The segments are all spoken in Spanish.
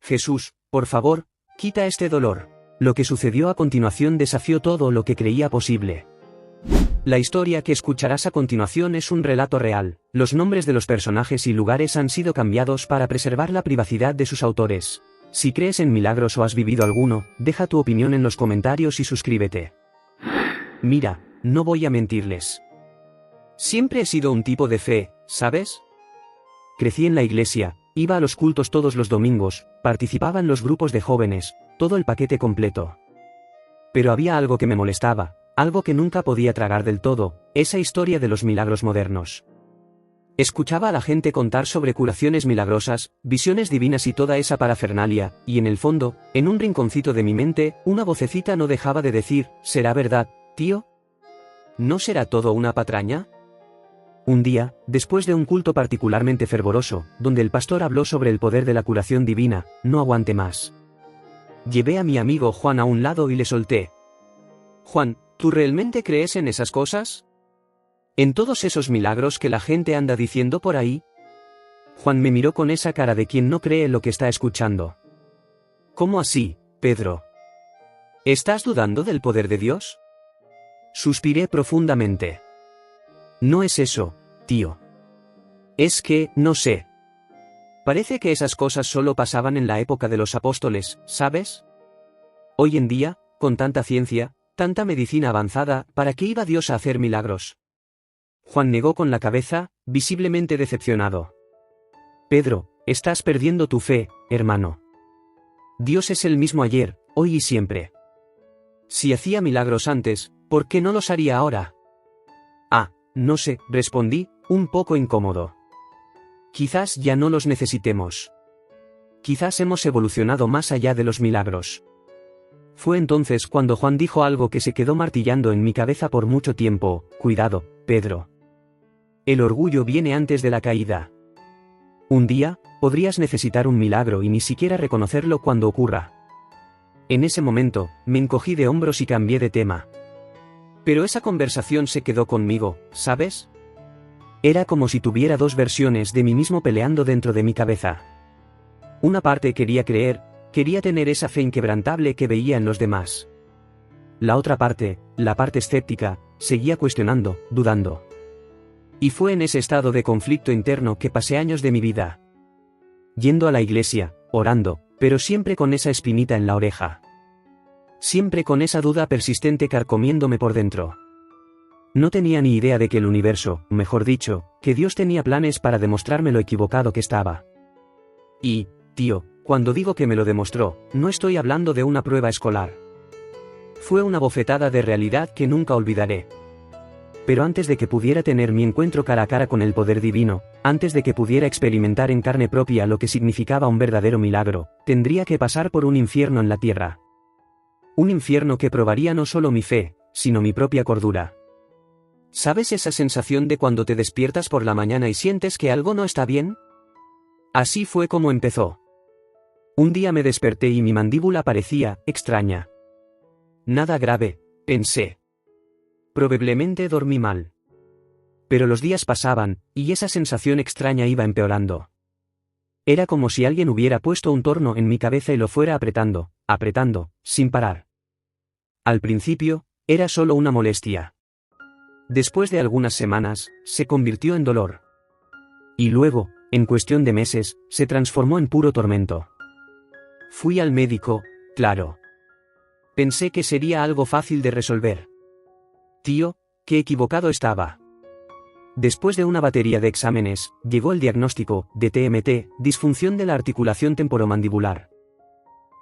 Jesús, por favor, quita este dolor. Lo que sucedió a continuación desafió todo lo que creía posible. La historia que escucharás a continuación es un relato real. Los nombres de los personajes y lugares han sido cambiados para preservar la privacidad de sus autores. Si crees en milagros o has vivido alguno, deja tu opinión en los comentarios y suscríbete. Mira, no voy a mentirles. Siempre he sido un tipo de fe, ¿sabes? Crecí en la iglesia, iba a los cultos todos los domingos, participaba en los grupos de jóvenes, todo el paquete completo. Pero había algo que me molestaba, algo que nunca podía tragar del todo, esa historia de los milagros modernos. Escuchaba a la gente contar sobre curaciones milagrosas, visiones divinas y toda esa parafernalia, y en el fondo, en un rinconcito de mi mente, una vocecita no dejaba de decir, ¿será verdad, tío? ¿No será todo una patraña? Un día, después de un culto particularmente fervoroso, donde el pastor habló sobre el poder de la curación divina, no aguanté más. Llevé a mi amigo Juan a un lado y le solté. Juan, ¿tú realmente crees en esas cosas? ¿En todos esos milagros que la gente anda diciendo por ahí? Juan me miró con esa cara de quien no cree en lo que está escuchando. ¿Cómo así, Pedro? ¿Estás dudando del poder de Dios? Suspiré profundamente. No es eso, tío. Es que, no sé. Parece que esas cosas solo pasaban en la época de los apóstoles, ¿sabes? Hoy en día, con tanta ciencia, tanta medicina avanzada, ¿para qué iba Dios a hacer milagros? Juan negó con la cabeza, visiblemente decepcionado. Pedro, estás perdiendo tu fe, hermano. Dios es el mismo ayer, hoy y siempre. Si hacía milagros antes, ¿por qué no los haría ahora? Ah, no sé, respondí, un poco incómodo. Quizás ya no los necesitemos. Quizás hemos evolucionado más allá de los milagros. Fue entonces cuando Juan dijo algo que se quedó martillando en mi cabeza por mucho tiempo, cuidado, Pedro. El orgullo viene antes de la caída. Un día, podrías necesitar un milagro y ni siquiera reconocerlo cuando ocurra. En ese momento, me encogí de hombros y cambié de tema. Pero esa conversación se quedó conmigo, ¿sabes? Era como si tuviera dos versiones de mí mismo peleando dentro de mi cabeza. Una parte quería creer, quería tener esa fe inquebrantable que veía en los demás. La otra parte, la parte escéptica, seguía cuestionando, dudando. Y fue en ese estado de conflicto interno que pasé años de mi vida. Yendo a la iglesia, orando, pero siempre con esa espinita en la oreja. Siempre con esa duda persistente carcomiéndome por dentro. No tenía ni idea de que el universo, mejor dicho, que Dios tenía planes para demostrarme lo equivocado que estaba. Y, tío, cuando digo que me lo demostró, no estoy hablando de una prueba escolar. Fue una bofetada de realidad que nunca olvidaré. Pero antes de que pudiera tener mi encuentro cara a cara con el poder divino, antes de que pudiera experimentar en carne propia lo que significaba un verdadero milagro, tendría que pasar por un infierno en la tierra. Un infierno que probaría no solo mi fe, sino mi propia cordura. ¿Sabes esa sensación de cuando te despiertas por la mañana y sientes que algo no está bien? Así fue como empezó. Un día me desperté y mi mandíbula parecía extraña. Nada grave, pensé. Probablemente dormí mal. Pero los días pasaban, y esa sensación extraña iba empeorando. Era como si alguien hubiera puesto un torno en mi cabeza y lo fuera apretando, apretando, sin parar. Al principio, era solo una molestia. Después de algunas semanas, se convirtió en dolor. Y luego, en cuestión de meses, se transformó en puro tormento. Fui al médico, claro. Pensé que sería algo fácil de resolver. Tío, qué equivocado estaba. Después de una batería de exámenes, llegó el diagnóstico, DTMT, disfunción de la articulación temporomandibular.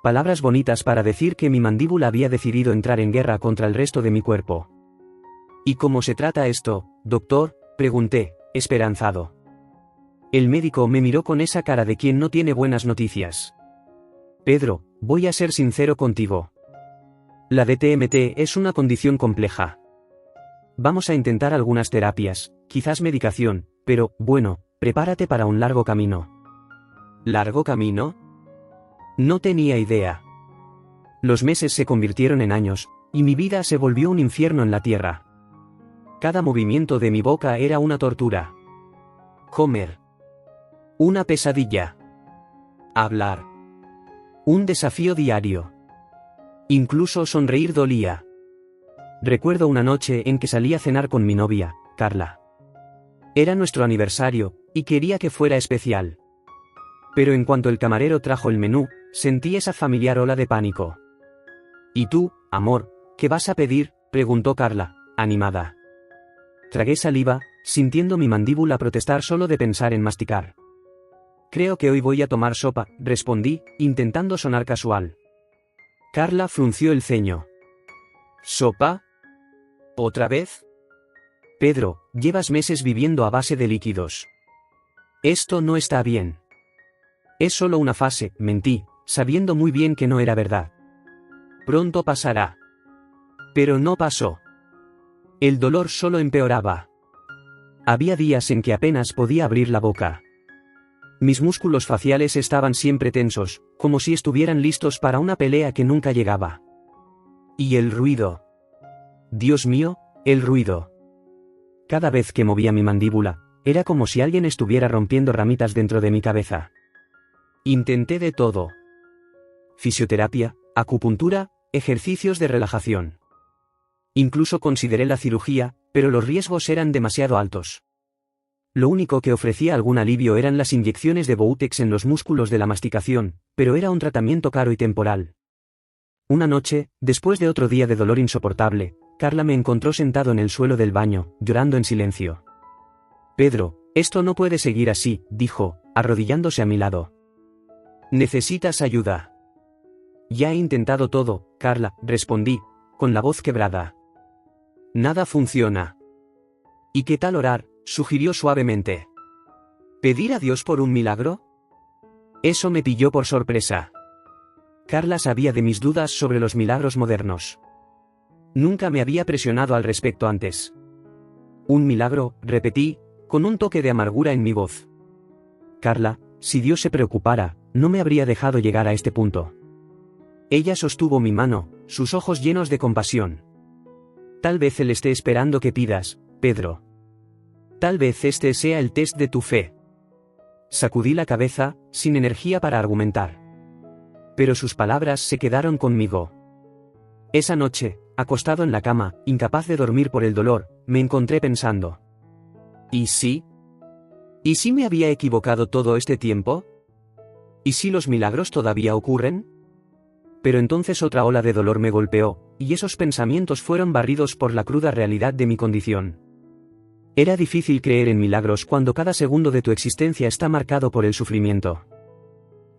Palabras bonitas para decir que mi mandíbula había decidido entrar en guerra contra el resto de mi cuerpo. ¿Y cómo se trata esto, doctor?, pregunté, esperanzado. El médico me miró con esa cara de quien no tiene buenas noticias. Pedro, voy a ser sincero contigo. La DTMT es una condición compleja. Vamos a intentar algunas terapias, quizás medicación, pero, bueno, prepárate para un largo camino. ¿Largo camino? No tenía idea. Los meses se convirtieron en años, y mi vida se volvió un infierno en la tierra. Cada movimiento de mi boca era una tortura. Comer. Una pesadilla. Hablar. Un desafío diario. Incluso sonreír dolía. Recuerdo una noche en que salí a cenar con mi novia, Carla. Era nuestro aniversario, y quería que fuera especial. Pero en cuanto el camarero trajo el menú, sentí esa familiar ola de pánico. ¿Y tú, amor, qué vas a pedir?, preguntó Carla, animada. Tragué saliva, sintiendo mi mandíbula protestar solo de pensar en masticar. Creo que hoy voy a tomar sopa, respondí, intentando sonar casual. Carla frunció el ceño. ¿Sopa? ¿Otra vez? Pedro, llevas meses viviendo a base de líquidos. Esto no está bien. Es solo una fase, mentí, sabiendo muy bien que no era verdad. Pronto pasará. Pero no pasó. El dolor solo empeoraba. Había días en que apenas podía abrir la boca. Mis músculos faciales estaban siempre tensos, como si estuvieran listos para una pelea que nunca llegaba. Y el ruido. Dios mío, el ruido. Cada vez que movía mi mandíbula, era como si alguien estuviera rompiendo ramitas dentro de mi cabeza. Intenté de todo. Fisioterapia, acupuntura, ejercicios de relajación. Incluso consideré la cirugía, pero los riesgos eran demasiado altos. Lo único que ofrecía algún alivio eran las inyecciones de Bowtex en los músculos de la masticación, pero era un tratamiento caro y temporal. Una noche, después de otro día de dolor insoportable, Carla me encontró sentado en el suelo del baño, llorando en silencio. Pedro, esto no puede seguir así, dijo, arrodillándose a mi lado. Necesitas ayuda. Ya he intentado todo, Carla, respondí, con la voz quebrada. Nada funciona. ¿Y qué tal orar?, sugirió suavemente. ¿Pedir a Dios por un milagro? Eso me pilló por sorpresa. Carla sabía de mis dudas sobre los milagros modernos. Nunca me había presionado al respecto antes. Un milagro, repetí, con un toque de amargura en mi voz. Carla, si Dios se preocupara, no me habría dejado llegar a este punto. Ella sostuvo mi mano, sus ojos llenos de compasión. Tal vez Él esté esperando que pidas, Pedro. Tal vez este sea el test de tu fe. Sacudí la cabeza, sin energía para argumentar. Pero sus palabras se quedaron conmigo. Esa noche, acostado en la cama, incapaz de dormir por el dolor, me encontré pensando. ¿Y sí? ¿Y si me había equivocado todo este tiempo? ¿Y si los milagros todavía ocurren? Pero entonces otra ola de dolor me golpeó, y esos pensamientos fueron barridos por la cruda realidad de mi condición. Era difícil creer en milagros cuando cada segundo de tu existencia está marcado por el sufrimiento.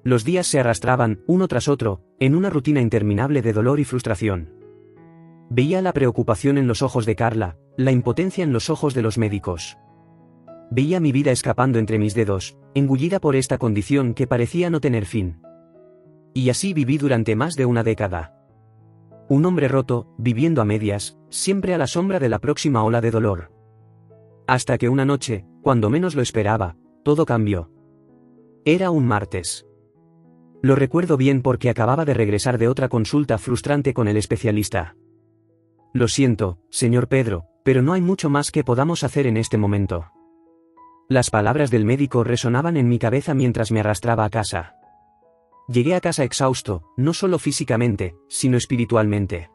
Los días se arrastraban, uno tras otro, en una rutina interminable de dolor y frustración. Veía la preocupación en los ojos de Carla, la impotencia en los ojos de los médicos. Veía mi vida escapando entre mis dedos, engullida por esta condición que parecía no tener fin. Y así viví durante más de una década. Un hombre roto, viviendo a medias, siempre a la sombra de la próxima ola de dolor. Hasta que una noche, cuando menos lo esperaba, todo cambió. Era un martes. Lo recuerdo bien porque acababa de regresar de otra consulta frustrante con el especialista. Lo siento, señor Pedro, pero no hay mucho más que podamos hacer en este momento. Las palabras del médico resonaban en mi cabeza mientras me arrastraba a casa. Llegué a casa exhausto, no solo físicamente, sino espiritualmente.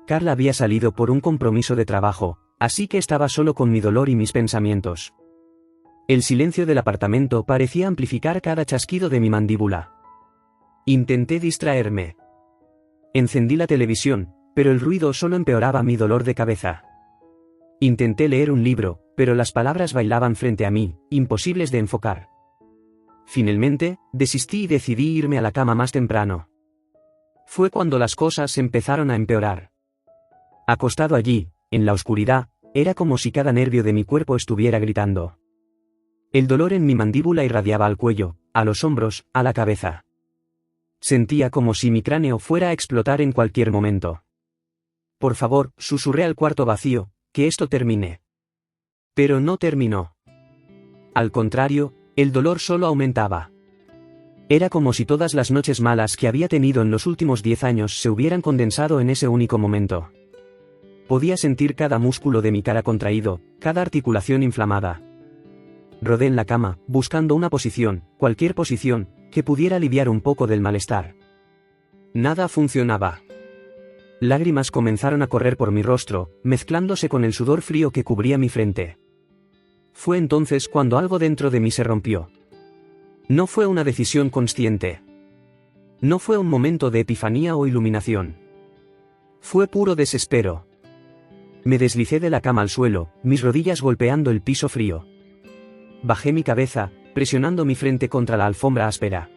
Carla había salido por un compromiso de trabajo, así que estaba solo con mi dolor y mis pensamientos. El silencio del apartamento parecía amplificar cada chasquido de mi mandíbula. Intenté distraerme. Encendí la televisión, pero el ruido solo empeoraba mi dolor de cabeza. Intenté leer un libro, pero las palabras bailaban frente a mí, imposibles de enfocar. Finalmente, desistí y decidí irme a la cama más temprano. Fue cuando las cosas empezaron a empeorar. Acostado allí, en la oscuridad, era como si cada nervio de mi cuerpo estuviera gritando. El dolor en mi mandíbula irradiaba al cuello, a los hombros, a la cabeza. Sentía como si mi cráneo fuera a explotar en cualquier momento. Por favor, susurré al cuarto vacío, que esto termine. Pero no terminó. Al contrario, el dolor solo aumentaba. Era como si todas las noches malas que había tenido en los últimos 10 años se hubieran condensado en ese único momento. Podía sentir cada músculo de mi cara contraído, cada articulación inflamada. Rodé en la cama, buscando una posición, cualquier posición, que pudiera aliviar un poco del malestar. Nada funcionaba. Lágrimas comenzaron a correr por mi rostro, mezclándose con el sudor frío que cubría mi frente. Fue entonces cuando algo dentro de mí se rompió. No fue una decisión consciente. No fue un momento de epifanía o iluminación. Fue puro desespero. Me deslicé de la cama al suelo, mis rodillas golpeando el piso frío. Bajé mi cabeza, presionando mi frente contra la alfombra áspera.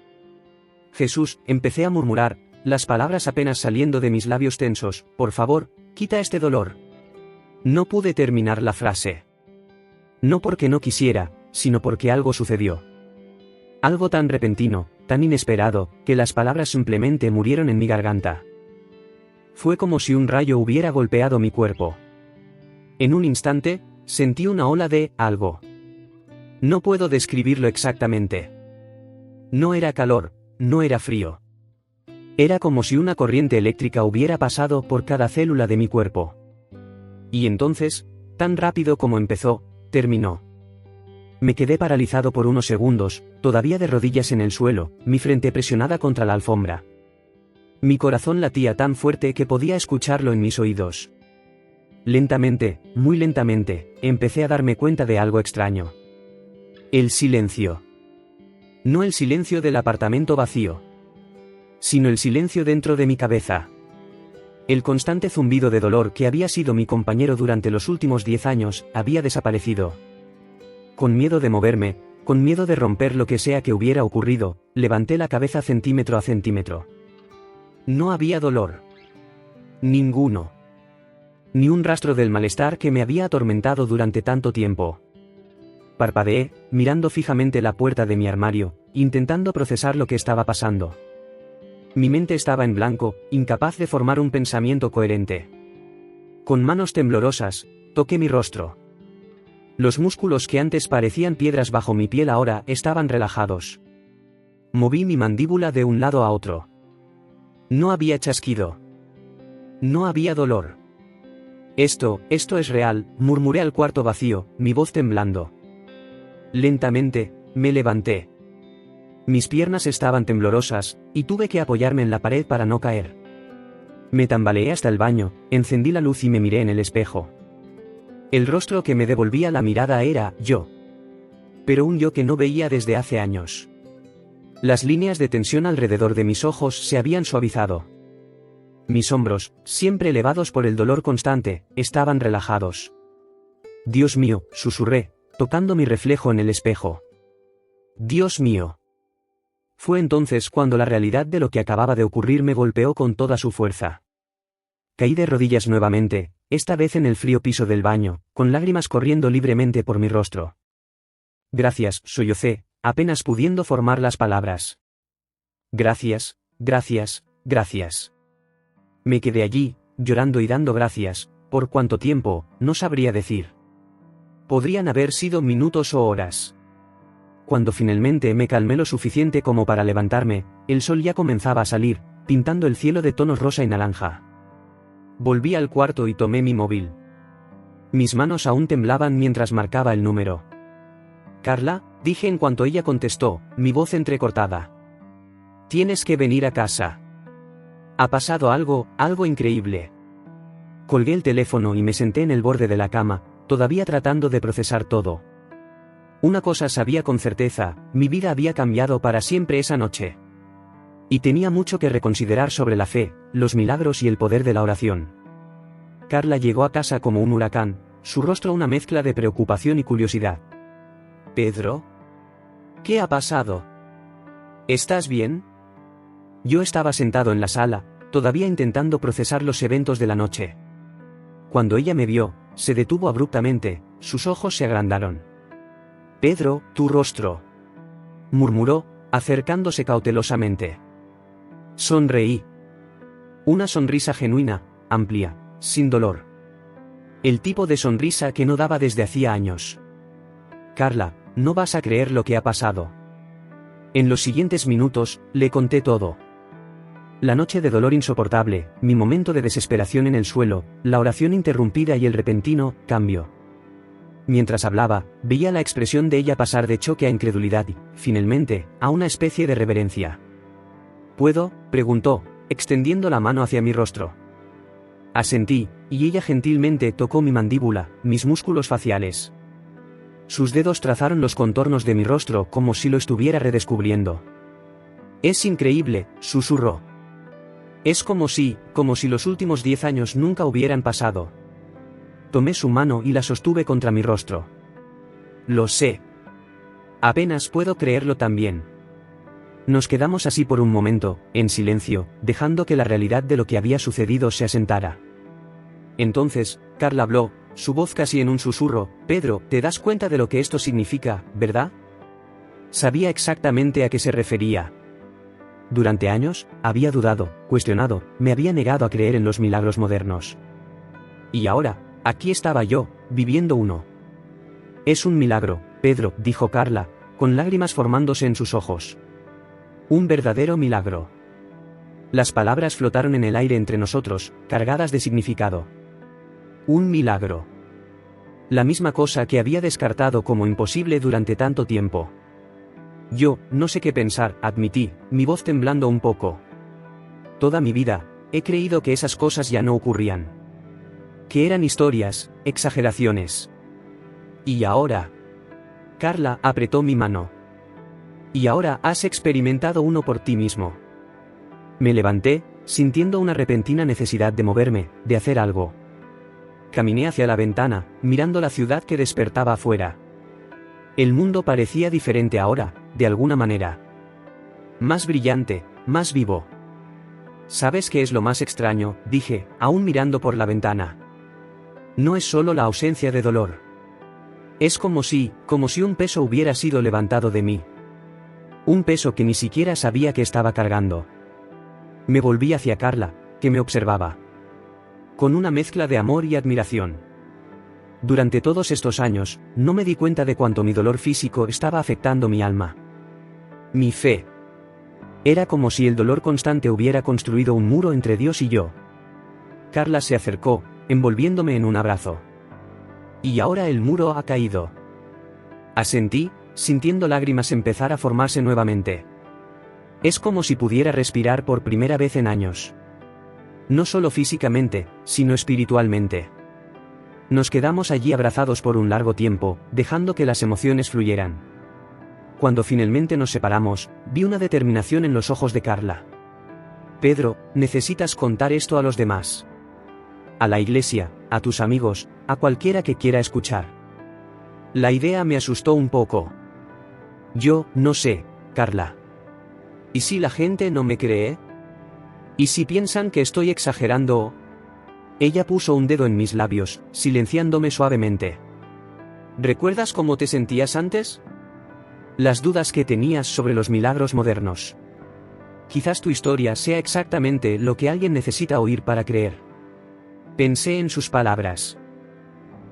Jesús, empecé a murmurar, las palabras apenas saliendo de mis labios tensos, por favor, quita este dolor. No pude terminar la frase. No porque no quisiera, sino porque algo sucedió. Algo tan repentino, tan inesperado, que las palabras simplemente murieron en mi garganta. Fue como si un rayo hubiera golpeado mi cuerpo. En un instante, sentí una ola de algo. No puedo describirlo exactamente. No era calor, no era frío. Era como si una corriente eléctrica hubiera pasado por cada célula de mi cuerpo. Y entonces, tan rápido como empezó, terminó. Me quedé paralizado por unos segundos, todavía de rodillas en el suelo, mi frente presionada contra la alfombra. Mi corazón latía tan fuerte que podía escucharlo en mis oídos. Lentamente, muy lentamente, empecé a darme cuenta de algo extraño. El silencio. No el silencio del apartamento vacío, sino el silencio dentro de mi cabeza. El constante zumbido de dolor que había sido mi compañero durante los últimos 10 años, había desaparecido. Con miedo de moverme, con miedo de romper lo que sea que hubiera ocurrido, levanté la cabeza centímetro a centímetro. No había dolor. Ninguno. Ni un rastro del malestar que me había atormentado durante tanto tiempo. Parpadeé, mirando fijamente la puerta de mi armario, intentando procesar lo que estaba pasando. Mi mente estaba en blanco, incapaz de formar un pensamiento coherente. Con manos temblorosas, toqué mi rostro. Los músculos que antes parecían piedras bajo mi piel ahora estaban relajados. Moví mi mandíbula de un lado a otro. No había chasquido. No había dolor. Esto es real, murmuré al cuarto vacío, mi voz temblando. Lentamente, me levanté. Mis piernas estaban temblorosas, y tuve que apoyarme en la pared para no caer. Me tambaleé hasta el baño, encendí la luz y me miré en el espejo. El rostro que me devolvía la mirada era yo. Pero un yo que no veía desde hace años. Las líneas de tensión alrededor de mis ojos se habían suavizado. Mis hombros, siempre elevados por el dolor constante, estaban relajados. Dios mío, susurré, tocando mi reflejo en el espejo. Dios mío. Fue entonces cuando la realidad de lo que acababa de ocurrir me golpeó con toda su fuerza. Caí de rodillas nuevamente, esta vez en el frío piso del baño, con lágrimas corriendo libremente por mi rostro. Gracias, sollocé, apenas pudiendo formar las palabras. Gracias, gracias, gracias. Me quedé allí, llorando y dando gracias, por cuánto tiempo, no sabría decir. Podrían haber sido minutos o horas. Cuando finalmente me calmé lo suficiente como para levantarme, el sol ya comenzaba a salir, pintando el cielo de tonos rosa y naranja. Volví al cuarto y tomé mi móvil. Mis manos aún temblaban mientras marcaba el número. Carla, dije en cuanto ella contestó, mi voz entrecortada. Tienes que venir a casa. Ha pasado algo increíble. Colgué el teléfono y me senté en el borde de la cama, todavía tratando de procesar todo. Una cosa sabía con certeza, mi vida había cambiado para siempre esa noche. Y tenía mucho que reconsiderar sobre la fe, los milagros y el poder de la oración. Carla llegó a casa como un huracán, su rostro una mezcla de preocupación y curiosidad. ¿Pedro? ¿Qué ha pasado? ¿Estás bien? Yo estaba sentado en la sala, todavía intentando procesar los eventos de la noche. Cuando ella me vio, se detuvo abruptamente, sus ojos se agrandaron. Pedro, tu rostro. Murmuró, acercándose cautelosamente. Sonreí. Una sonrisa genuina, amplia, sin dolor. El tipo de sonrisa que no daba desde hacía años. Carla, no vas a creer lo que ha pasado. En los siguientes minutos, le conté todo. La noche de dolor insoportable, mi momento de desesperación en el suelo, la oración interrumpida y el repentino cambio. Mientras hablaba, veía la expresión de ella pasar de choque a incredulidad y, finalmente, a una especie de reverencia. ¿Puedo?, preguntó, extendiendo la mano hacia mi rostro. Asentí, y ella gentilmente tocó mi mandíbula, mis músculos faciales. Sus dedos trazaron los contornos de mi rostro como si lo estuviera redescubriendo. «Es increíble», susurró. «Es como si los últimos 10 años nunca hubieran pasado». Tomé su mano y la sostuve contra mi rostro. «Lo sé. Apenas puedo creerlo también». Nos quedamos así por un momento, en silencio, dejando que la realidad de lo que había sucedido se asentara. Entonces, Carla habló, su voz casi en un susurro: «Pedro, te das cuenta de lo que esto significa, ¿verdad?» Sabía exactamente a qué se refería. Durante años, había dudado, cuestionado, me había negado a creer en los milagros modernos. Y ahora, aquí estaba yo, viviendo uno. «Es un milagro, Pedro», dijo Carla, con lágrimas formándose en sus ojos. «Un verdadero milagro». Las palabras flotaron en el aire entre nosotros, cargadas de significado. Un milagro. La misma cosa que había descartado como imposible durante tanto tiempo. Yo, no sé qué pensar, admití, mi voz temblando un poco. Toda mi vida, he creído que esas cosas ya no ocurrían. Que eran historias, exageraciones. Y ahora... Carla apretó mi mano. Y ahora has experimentado uno por ti mismo. Me levanté, sintiendo una repentina necesidad de moverme, de hacer algo. Caminé hacia la ventana, mirando la ciudad que despertaba afuera. El mundo parecía diferente ahora, de alguna manera. Más brillante, más vivo. ¿Sabes qué es lo más extraño?, dije, aún mirando por la ventana. No es solo la ausencia de dolor. Es como si un peso hubiera sido levantado de mí. Un peso que ni siquiera sabía que estaba cargando. Me volví hacia Carla, que me observaba. Con una mezcla de amor y admiración. Durante todos estos años, no me di cuenta de cuánto mi dolor físico estaba afectando mi alma. Mi fe. Era como si el dolor constante hubiera construido un muro entre Dios y yo. Carla se acercó, envolviéndome en un abrazo. Y ahora el muro ha caído. Asentí, sintiendo lágrimas empezar a formarse nuevamente. Es como si pudiera respirar por primera vez en años. No solo físicamente, sino espiritualmente. Nos quedamos allí abrazados por un largo tiempo, dejando que las emociones fluyeran. Cuando finalmente nos separamos, vi una determinación en los ojos de Carla. Pedro, necesitas contar esto a los demás. A la iglesia, a tus amigos, a cualquiera que quiera escuchar. La idea me asustó un poco. Yo, no sé, Carla. ¿Y si la gente no me cree? ¿Y si piensan que estoy exagerando? Ella puso un dedo en mis labios, silenciándome suavemente. ¿Recuerdas cómo te sentías antes? Las dudas que tenías sobre los milagros modernos. Quizás tu historia sea exactamente lo que alguien necesita oír para creer. Pensé en sus palabras.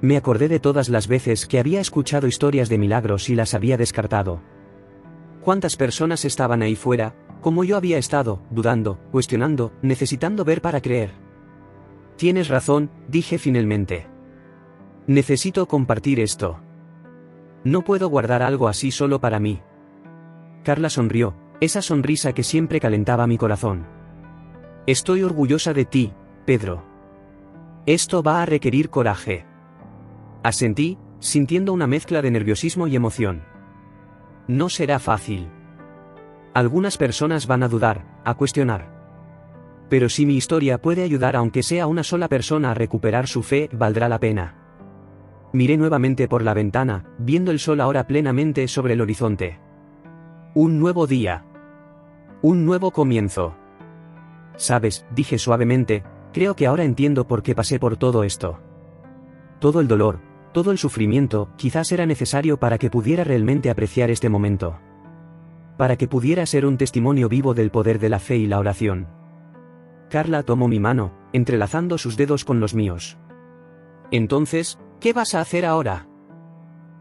Me acordé de todas las veces que había escuchado historias de milagros y las había descartado. ¿Cuántas personas estaban ahí fuera, como yo había estado, dudando, cuestionando, necesitando ver para creer? Tienes razón, dije finalmente. Necesito compartir esto. No puedo guardar algo así solo para mí. Carla sonrió, esa sonrisa que siempre calentaba mi corazón. Estoy orgullosa de ti, Pedro. Esto va a requerir coraje. Asentí, sintiendo una mezcla de nerviosismo y emoción. No será fácil. Algunas personas van a dudar, a cuestionar. Pero si mi historia puede ayudar aunque sea a una sola persona a recuperar su fe, valdrá la pena. Miré nuevamente por la ventana, viendo el sol ahora plenamente sobre el horizonte. Un nuevo día. Un nuevo comienzo. Sabes, dije suavemente, creo que ahora entiendo por qué pasé por todo esto. Todo el dolor, todo el sufrimiento, quizás era necesario para que pudiera realmente apreciar este momento. Para que pudiera ser un testimonio vivo del poder de la fe y la oración. Carla tomó mi mano, entrelazando sus dedos con los míos. Entonces, ¿qué vas a hacer ahora?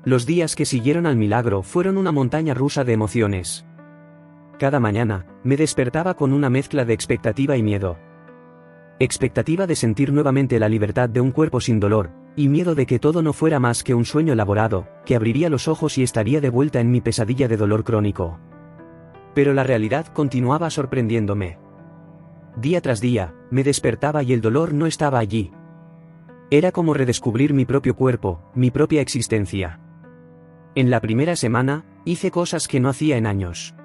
Los días que siguieron al milagro fueron una montaña rusa de emociones. Cada mañana, me despertaba con una mezcla de expectativa y miedo. Expectativa de sentir nuevamente la libertad de un cuerpo sin dolor, y miedo de que todo no fuera más que un sueño elaborado, que abriría los ojos y estaría de vuelta en mi pesadilla de dolor crónico. Pero la realidad continuaba sorprendiéndome. Día tras día, me despertaba y el dolor no estaba allí. Era como redescubrir mi propio cuerpo, mi propia existencia. En la primera semana, hice cosas que no hacía en años.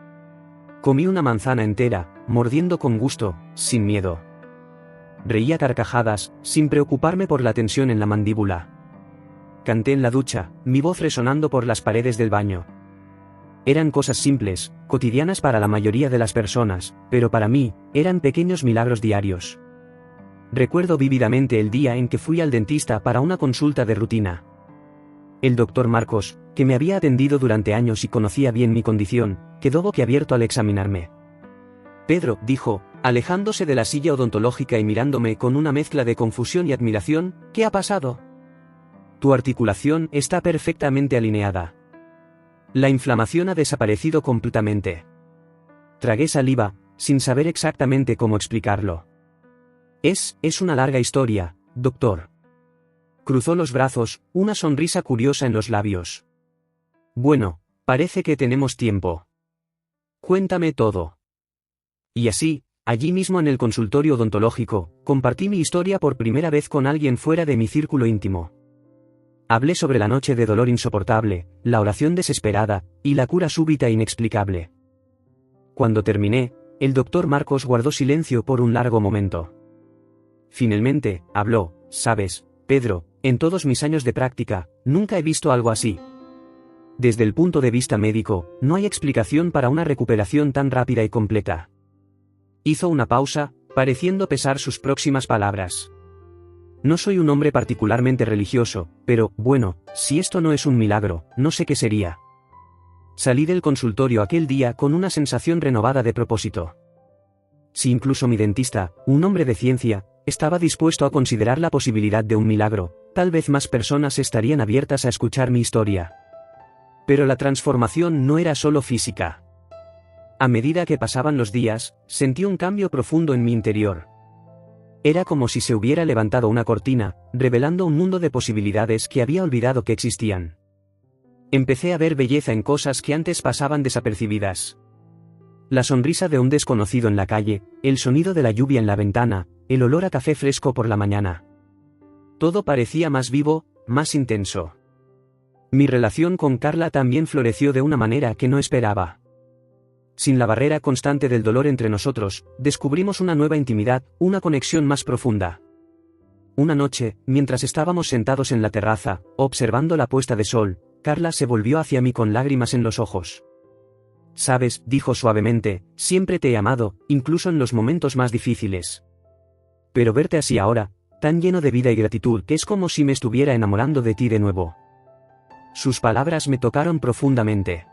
Comí una manzana entera, mordiendo con gusto, sin miedo. Reía carcajadas, sin preocuparme por la tensión en la mandíbula. Canté en la ducha, mi voz resonando por las paredes del baño. Eran cosas simples, cotidianas para la mayoría de las personas, pero para mí, eran pequeños milagros diarios. Recuerdo vívidamente el día en que fui al dentista para una consulta de rutina. El doctor Marcos, que me había atendido durante años y conocía bien mi condición, quedó boquiabierto al examinarme. «Pedro», dijo, alejándose de la silla odontológica y mirándome con una mezcla de confusión y admiración, «¿qué ha pasado? Tu articulación está perfectamente alineada. La inflamación ha desaparecido completamente». Tragué saliva, sin saber exactamente cómo explicarlo. Es una larga historia, doctor». Cruzó los brazos, una sonrisa curiosa en los labios. «Bueno, parece que tenemos tiempo. Cuéntame todo». Y así, allí mismo en el consultorio odontológico, compartí mi historia por primera vez con alguien fuera de mi círculo íntimo. Hablé sobre la noche de dolor insoportable, la oración desesperada, y la cura súbita e inexplicable. Cuando terminé, el doctor Marcos guardó silencio por un largo momento. Finalmente, habló: «Sabes, Pedro, en todos mis años de práctica, nunca he visto algo así. Desde el punto de vista médico, no hay explicación para una recuperación tan rápida y completa». Hizo una pausa, pareciendo pesar sus próximas palabras. «No soy un hombre particularmente religioso, pero, bueno, si esto no es un milagro, no sé qué sería». Salí del consultorio aquel día con una sensación renovada de propósito. Si incluso mi dentista, un hombre de ciencia, estaba dispuesto a considerar la posibilidad de un milagro, tal vez más personas estarían abiertas a escuchar mi historia. Pero la transformación no era solo física. A medida que pasaban los días, sentí un cambio profundo en mi interior. Era como si se hubiera levantado una cortina, revelando un mundo de posibilidades que había olvidado que existían. Empecé a ver belleza en cosas que antes pasaban desapercibidas. La sonrisa de un desconocido en la calle, el sonido de la lluvia en la ventana, el olor a café fresco por la mañana. Todo parecía más vivo, más intenso. Mi relación con Carla también floreció de una manera que no esperaba. Sin la barrera constante del dolor entre nosotros, descubrimos una nueva intimidad, una conexión más profunda. Una noche, mientras estábamos sentados en la terraza, observando la puesta de sol, Carla se volvió hacia mí con lágrimas en los ojos. «Sabes», dijo suavemente, «siempre te he amado, incluso en los momentos más difíciles. Pero verte así ahora, tan lleno de vida y gratitud, que es como si me estuviera enamorando de ti de nuevo». Sus palabras me tocaron profundamente.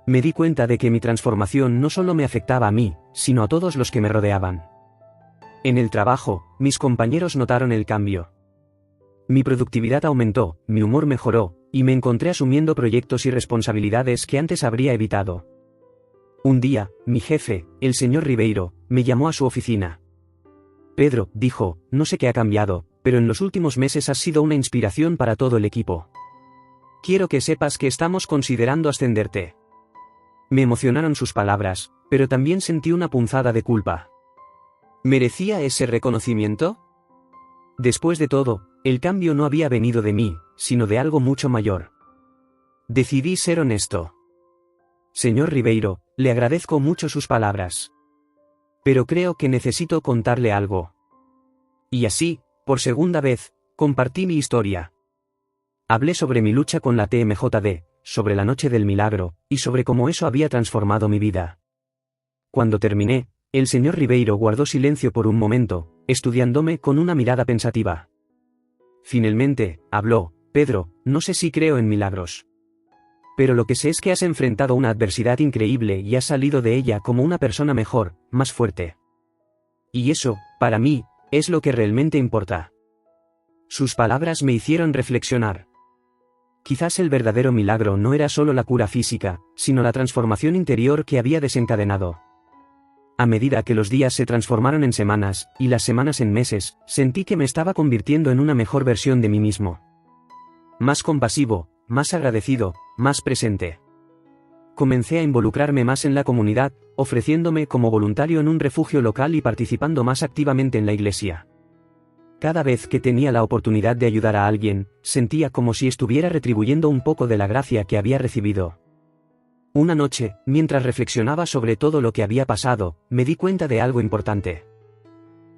Me di cuenta de que mi transformación no solo me afectaba a mí, sino a todos los que me rodeaban. En el trabajo, mis compañeros notaron el cambio. Mi productividad aumentó, mi humor mejoró, y me encontré asumiendo proyectos y responsabilidades que antes habría evitado. Un día, mi jefe, el señor Ribeiro, me llamó a su oficina. «Pedro», dijo, «no sé qué ha cambiado, pero en los últimos meses has sido una inspiración para todo el equipo. Quiero que sepas que estamos considerando ascenderte». Me emocionaron sus palabras, pero también sentí una punzada de culpa. ¿Merecía ese reconocimiento? Después de todo, el cambio no había venido de mí, sino de algo mucho mayor. Decidí ser honesto. «Señor Ribeiro, le agradezco mucho sus palabras. Pero creo que necesito contarle algo». Y así, por segunda vez, compartí mi historia. Hablé sobre mi lucha con la TMJD, sobre la noche del milagro, y sobre cómo eso había transformado mi vida. Cuando terminé, el señor Ribeiro guardó silencio por un momento, estudiándome con una mirada pensativa. Finalmente, habló: «Pedro, no sé si creo en milagros. Pero lo que sé es que has enfrentado una adversidad increíble y has salido de ella como una persona mejor, más fuerte. Y eso, para mí, es lo que realmente importa». Sus palabras me hicieron reflexionar. Quizás el verdadero milagro no era solo la cura física, sino la transformación interior que había desencadenado. A medida que los días se transformaron en semanas, y las semanas en meses, sentí que me estaba convirtiendo en una mejor versión de mí mismo. Más compasivo, más agradecido, más presente. Comencé a involucrarme más en la comunidad, ofreciéndome como voluntario en un refugio local y participando más activamente en la iglesia. Cada vez que tenía la oportunidad de ayudar a alguien, sentía como si estuviera retribuyendo un poco de la gracia que había recibido. Una noche, mientras reflexionaba sobre todo lo que había pasado, me di cuenta de algo importante.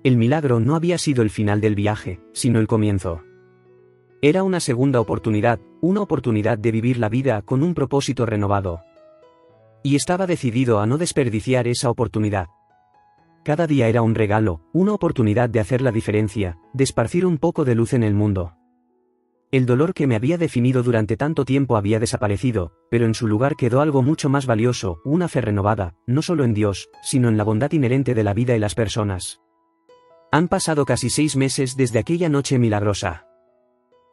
El milagro no había sido el final del viaje, sino el comienzo. Era una segunda oportunidad, una oportunidad de vivir la vida con un propósito renovado. Y estaba decidido a no desperdiciar esa oportunidad. Cada día era un regalo, una oportunidad de hacer la diferencia, de esparcir un poco de luz en el mundo. El dolor que me había definido durante tanto tiempo había desaparecido, pero en su lugar quedó algo mucho más valioso, una fe renovada, no solo en Dios, sino en la bondad inherente de la vida y las personas. Han pasado casi 6 meses desde aquella noche milagrosa.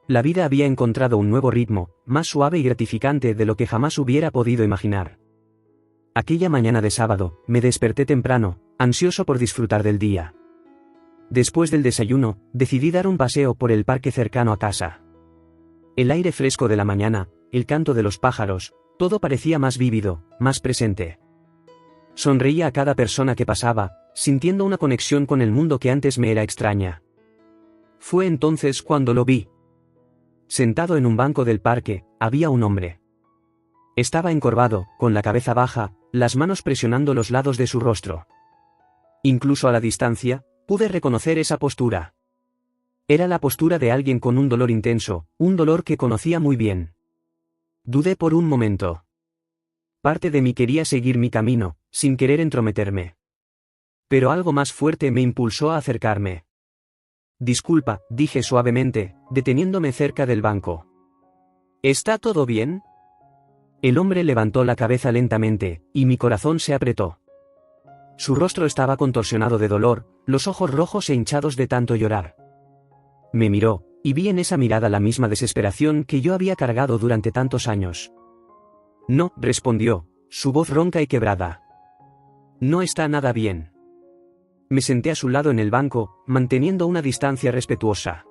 La vida había encontrado un nuevo ritmo, más suave y gratificante de lo que jamás hubiera podido imaginar. Aquella mañana de sábado, me desperté temprano, ansioso por disfrutar del día. Después del desayuno, decidí dar un paseo por el parque cercano a casa. El aire fresco de la mañana, el canto de los pájaros, todo parecía más vívido, más presente. Sonreía a cada persona que pasaba, sintiendo una conexión con el mundo que antes me era extraña. Fue entonces cuando lo vi. Sentado en un banco del parque, había un hombre. Estaba encorvado, con la cabeza baja, las manos presionando los lados de su rostro. Incluso a la distancia, pude reconocer esa postura. Era la postura de alguien con un dolor intenso, un dolor que conocía muy bien. Dudé por un momento. Parte de mí quería seguir mi camino, sin querer entrometerme. Pero algo más fuerte me impulsó a acercarme. Disculpa, dije suavemente, deteniéndome cerca del banco. ¿Está todo bien? El hombre levantó la cabeza lentamente, y mi corazón se apretó. Su rostro estaba contorsionado de dolor, los ojos rojos e hinchados de tanto llorar. Me miró, y vi en esa mirada la misma desesperación que yo había cargado durante tantos años. No, respondió, su voz ronca y quebrada. No está nada bien. Me senté a su lado en el banco, manteniendo una distancia respetuosa.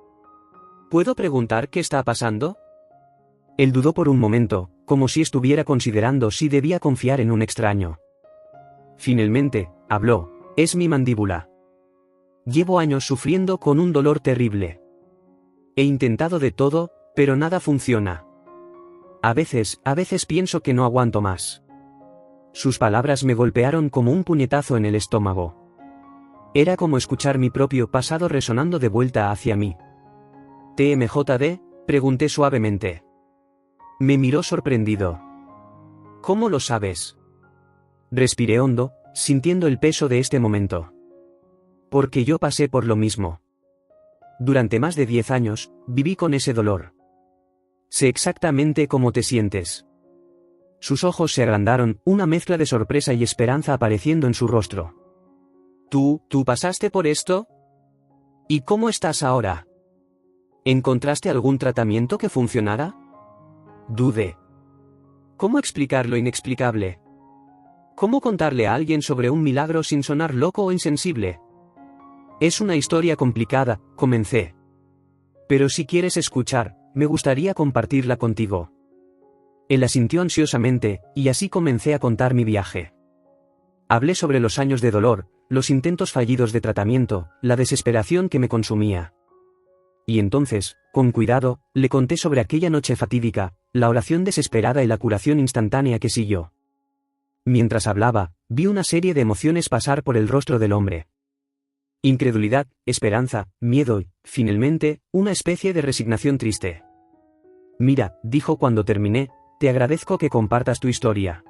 ¿Puedo preguntar qué está pasando? Él dudó por un momento, como si estuviera considerando si debía confiar en un extraño. Finalmente, habló, es mi mandíbula. Llevo años sufriendo con un dolor terrible. He intentado de todo, pero nada funciona. A veces pienso que no aguanto más. Sus palabras me golpearon como un puñetazo en el estómago. Era como escuchar mi propio pasado resonando de vuelta hacia mí. ¿TMJD? Pregunté suavemente. Me miró sorprendido. ¿Cómo lo sabes? Respiré hondo, sintiendo el peso de este momento. Porque yo pasé por lo mismo. Durante más de 10 años, viví con ese dolor. Sé exactamente cómo te sientes. Sus ojos se agrandaron, una mezcla de sorpresa y esperanza apareciendo en su rostro. ¿Tú pasaste por esto? ¿Y cómo estás ahora? ¿Encontraste algún tratamiento que funcionara? Dudé. ¿Cómo explicar lo inexplicable? ¿Cómo contarle a alguien sobre un milagro sin sonar loco o insensible? Es una historia complicada, comencé. Pero si quieres escuchar, me gustaría compartirla contigo. Él asintió ansiosamente, y así comencé a contar mi viaje. Hablé sobre los años de dolor, los intentos fallidos de tratamiento, la desesperación que me consumía. Y entonces, con cuidado, le conté sobre aquella noche fatídica, la oración desesperada y la curación instantánea que siguió. Mientras hablaba, vi una serie de emociones pasar por el rostro del hombre. Incredulidad, esperanza, miedo y, finalmente, una especie de resignación triste. Mira, dijo cuando terminé, te agradezco que compartas tu historia.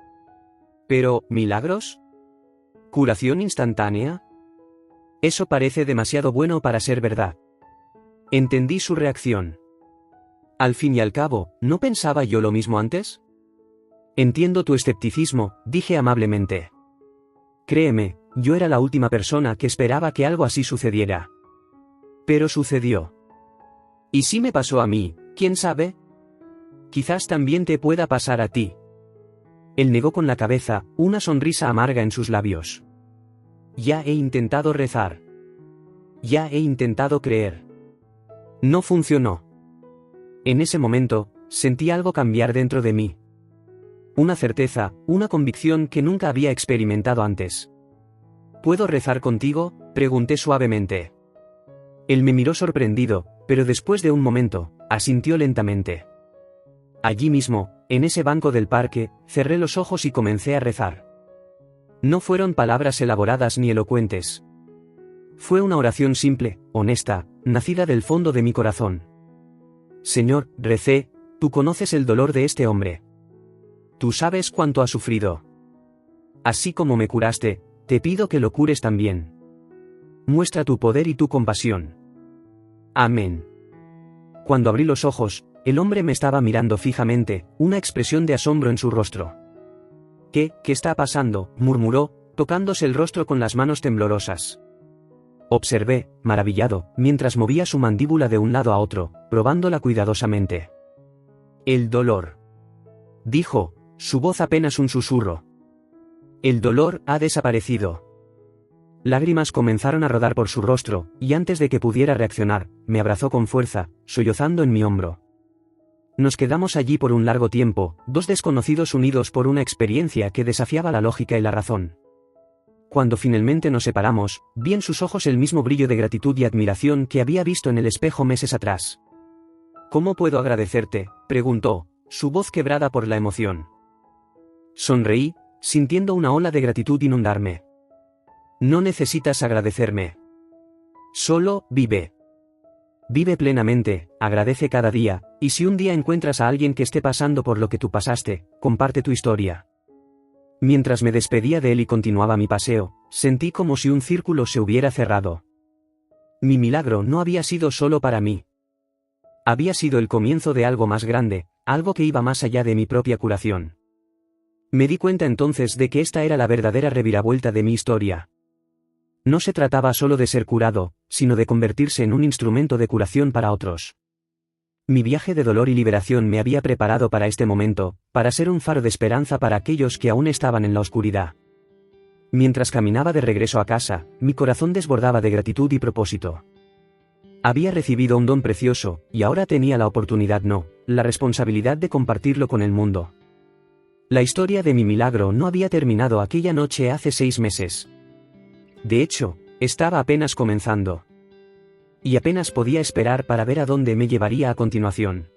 Pero, ¿milagros? ¿Curación instantánea? Eso parece demasiado bueno para ser verdad. Entendí su reacción. Al fin y al cabo, ¿no pensaba yo lo mismo antes? Entiendo tu escepticismo, dije amablemente. Créeme, yo era la última persona que esperaba que algo así sucediera. Pero sucedió. ¿Y si me pasó a mí, quién sabe? Quizás también te pueda pasar a ti. Él negó con la cabeza, una sonrisa amarga en sus labios. Ya he intentado rezar. Ya he intentado creer. No funcionó. En ese momento, sentí algo cambiar dentro de mí. Una certeza, una convicción que nunca había experimentado antes. ¿Puedo rezar contigo?, pregunté suavemente. Él me miró sorprendido, pero después de un momento, asintió lentamente. Allí mismo, en ese banco del parque, cerré los ojos y comencé a rezar. No fueron palabras elaboradas ni elocuentes. Fue una oración simple, honesta, nacida del fondo de mi corazón. Señor, recé, tú conoces el dolor de este hombre. Tú sabes cuánto ha sufrido. Así como me curaste, te pido que lo cures también. Muestra tu poder y tu compasión. Amén. Cuando abrí los ojos, el hombre me estaba mirando fijamente, una expresión de asombro en su rostro. ¿Qué está pasando?, murmuró, tocándose el rostro con las manos temblorosas. Observé, maravillado, mientras movía su mandíbula de un lado a otro, probándola cuidadosamente. El dolor. Dijo, su voz apenas un susurro. El dolor ha desaparecido. Lágrimas comenzaron a rodar por su rostro, y antes de que pudiera reaccionar, me abrazó con fuerza, sollozando en mi hombro. Nos quedamos allí por un largo tiempo, dos desconocidos unidos por una experiencia que desafiaba la lógica y la razón. Cuando finalmente nos separamos, vi en sus ojos el mismo brillo de gratitud y admiración que había visto en el espejo meses atrás. ¿Cómo puedo agradecerte?, preguntó, su voz quebrada por la emoción. Sonreí, sintiendo una ola de gratitud inundarme. No necesitas agradecerme. Solo vive. Vive plenamente, agradece cada día, y si un día encuentras a alguien que esté pasando por lo que tú pasaste, comparte tu historia. Mientras me despedía de él y continuaba mi paseo, sentí como si un círculo se hubiera cerrado. Mi milagro no había sido solo para mí. Había sido el comienzo de algo más grande, algo que iba más allá de mi propia curación. Me di cuenta entonces de que esta era la verdadera reviravuelta de mi historia. No se trataba solo de ser curado, sino de convertirse en un instrumento de curación para otros. Mi viaje de dolor y liberación me había preparado para este momento, para ser un faro de esperanza para aquellos que aún estaban en la oscuridad. Mientras caminaba de regreso a casa, mi corazón desbordaba de gratitud y propósito. Había recibido un don precioso, y ahora tenía la oportunidad, la responsabilidad de compartirlo con el mundo. La historia de mi milagro no había terminado aquella noche hace 6 meses. De hecho, estaba apenas comenzando. Y apenas podía esperar para ver a dónde me llevaría a continuación.